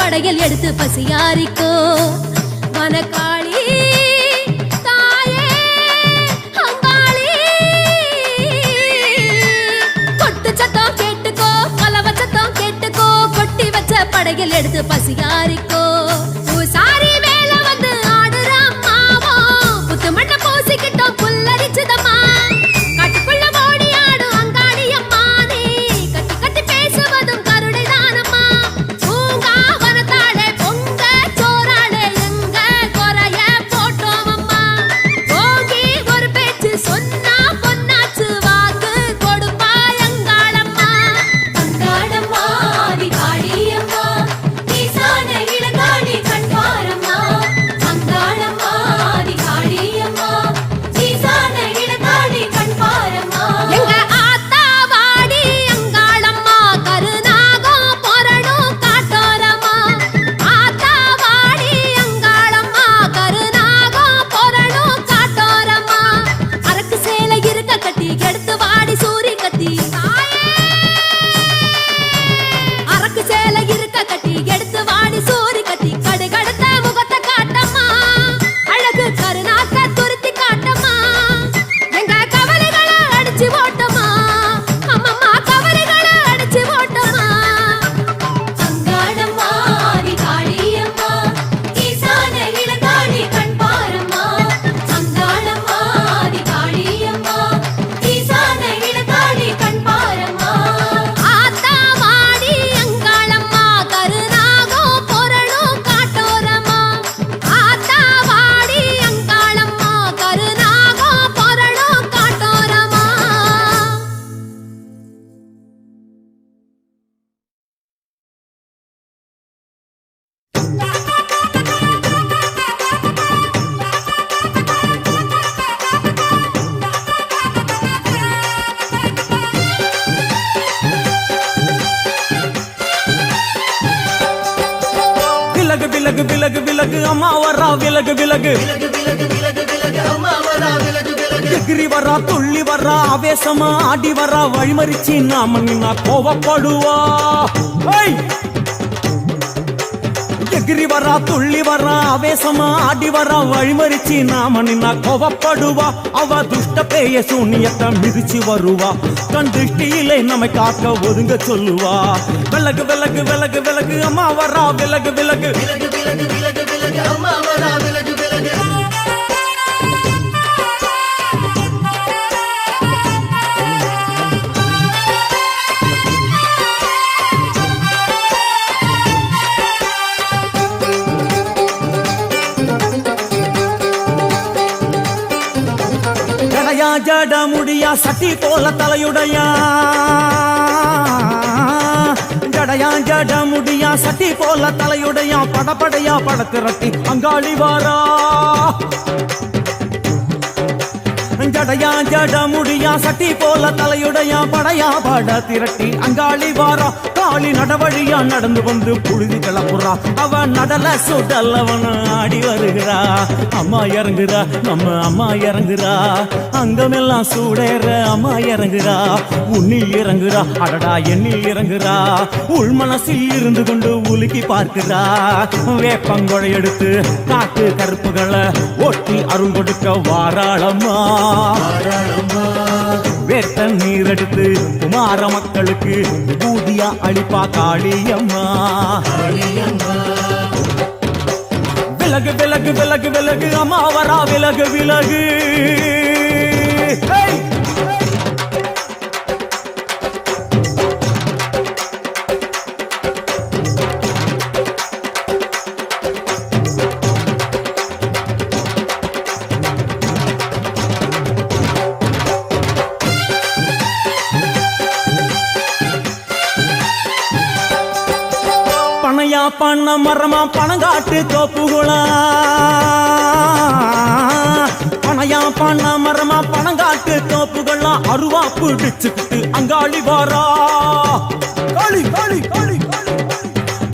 படையல் எடுத்து பசியாரிக்கோ வனக்காளி தாயே அங்காளி கொட்டு சத்தம் கேட்டுக்கோ கலவ சத்தம் கேட்டுக்கோ கொட்டி வச்ச படையல் எடுத்து பசியாரிக்கோ சாரி வேல வந்து ஆடுறாம்மாவோ புத்து மண்ண பூசிக்கிட்டோம் புல்லரிச்சுதம்மா காட்டுக்குள்ள ஓடி ஆடும் அங்காளி அம்மா நீ கத்தி கத்தி பேசுவதும் கருணை தானம்மா பூங்கா வனத்தாளே பொங்க சோறாளே எங்க குறைய போட்டோம் அம்மா போகி ஒரு பேச்சு சொன்னா பொன்னாச்சு வாக்கு கொடுப்பாய் அங்காளம்மா அங்காளம்மா ஆதி காளியம்மா ஈசான இளங்காளி கண்பாரம்மா அங்காளம்மா ஆதி காளியம்மா ஈசான இளங்காளி கண்பாரம்மா எங்க ஆத்தா வாடி அங்காளம்மா கருநாகம் பொறணும் காட்டோரம்மா ஆத்தா வாடி அங்காளம்மா கருநாகம் பொறணும் காட்டோரம்மா அரக்கு சேலை இருக்க கட்டி எடுத்து வாடி சூரி கட்டி அரக்கு சேலை இருக்க கட்டி எடுத்து வாடி சூரி கட்டி கடுகடுத்த முகத்தை காட்டம்மா அழகு கருநாக்க துருத்தி காட்டம்மா எங்க கவலைகளை அடிச்சு ஓட்டம்மா அம்மம்மா கவலைகளை அடிச்சு ஓட்டம்மா அங்காளம்மா ஆதி காளியம்மா ஈசான இளங்காளி கண்பாரம்மா அங்காளம்மா ஆதி காளியம்மா ஈசான இளங்காளி கண்பாரம்மா ஆத்தா வாடி அங்காளம்மா கருநாகம் பொறணும் காட்டோரம்மா ஆத்தா வாடி அங்காளம்மா கருநாகம் பொறணும் காட்டோரம்மா விலகு விலகு விலகு விலகு அம்மா வரா விலகு விலகு எகிரி வரா துள்ளி வரா ஆவேசமா ஆடி வரா வழிமறிச்சு நாம நின்னா கோவப்படுவா ஐ! எகிரி வரா துள்ளி வரா ஆவேசமா ஆடி வரா வழிமறிச்சு நாம நின்னா கோவப்படுவா அவ துஷ்ட பேய சூனியத்தை மிதிச்சு வருவா கண் திருஷ்டியிலே நம்மை காக்க ஒதுங்க சொல்லுவா விலகு விலகு விலகு விலகு அம்மா வரா விலகு விலகு ஜடையா ஜட முடியா சட்டி போல தலையுடையா ஜடையா ஜட முடியா சட்டி போல தலையுடையா படப்படையா படத்திரட்டி அங்காளி வாரா ஜடையா ஜட முடியா சட்டி போல தலையுடையா படையா பட திரட்டி அங்காளி வாரா காளி நடவழியா நடந்து வந்து புழுதி கிளப்புறா அவ நடல சுடல்லவன ஆடி வருகிறா அம்மா இறங்குறா நம்ம அம்மா இறங்குறா அங்கமெல்லாம் சூடேற அம்மா இறங்குறா உன்னில் இறங்குறா அடடா எண்ணில் இறங்குறா உள் மனசில் இருந்து கொண்டு உலுக்கி பார்க்கிறா வேப்பங்கொழை எடுத்து காட்டு கருப்புகளை ஒட்டி அருள் கொடுக்க வாராளம்மா வேட்ட நீர் எடுத்து குமார மக்களுக்கு பூதியா அளிப்பா காளியம்மா விலகு விலகு விலகு விலகு அம்மா வரா விலகு விலகு ஹே! பனையா பண்ண மரமா பணங்காட்டு தோப்புகுளா பனையா பண்ண மரமா பணங்காட்டு தோப்புகள்லாம் அருவா பிடிச்சுக்கிட்டு அங்காளி வாரா காளி காளி காளி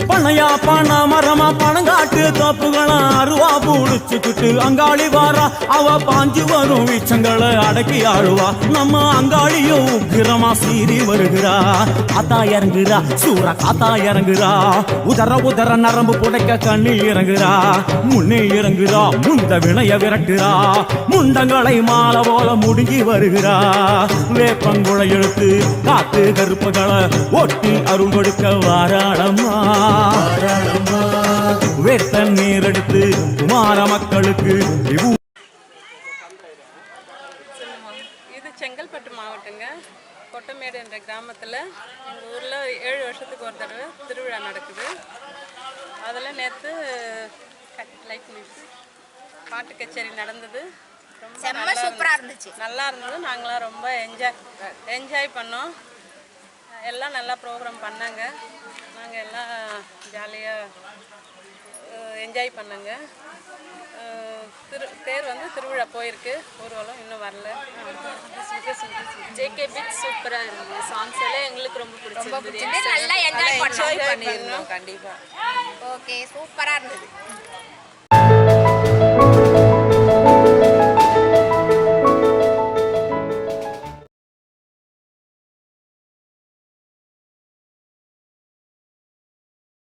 பனையா பண மரமா பணங்காட்டு தோப்புகளை அருவா புடிச்சுக்கிட்டு அங்காளி வாரா. அவ பாஞ்சு வரும் வீச்சங்களை அடக்கி ஆழுவா. நம்ம அங்காளியும் உக்கிரமா சீறி வருகிறா. காத்தா இறங்குறா, சூற காத்தா இறங்குறா. உதற உதற நரம்பு புடைக்க கண்ணில் இறங்குறா. முன்னே இறங்குறா, முந்த வினைய விரட்டுறா. முண்டங்களை மாலை போல முடுங்கி வருகிறா. வேப்பங்குளை எடுத்து காத்து கருப்புகளை ஒட்டி அருள் கொடுக்க வாராளம்மா. வேத்த நீர் எடுத்து குமார மக்களுக்கு இது செங்கல்பட்டு மாவட்டங்க, கொட்டமேடு என்ற கிராமத்தில் எங்கள் ஊரில் 7 வருஷத்துக்கு ஒரு தடவை திருவிழா நடக்குது. அதில் நேற்று லைட் மியூசிக் பாட்டு கச்சேரி நடந்தது. ரொம்ப சூப்பராக இருந்துச்சு, நல்லா இருந்தது. நாங்களாம் ரொம்ப என்ஜாய் பண்ணோம். எல்லாம் நல்லா ப்ரோக்ராம் பண்ணாங்க. நாங்கள் எல்லாம் ஜாலியாக என்ஜாய் பண்ணோங்க. தேர் வந்து திருவிழா போயிருக்கு, ஊர்வலம் இன்னும் வரல. ஜேகே பீச் சூப்பராக இருந்தது. சாங்ஸ் எல்லாம் எங்களுக்கு ரொம்ப பிடிச்சிருந்தது. நல்லா என்ஜாய் பண்ணிருந்தோம். கண்டிப்பாக ஓகே, சூப்பராக இருந்தது.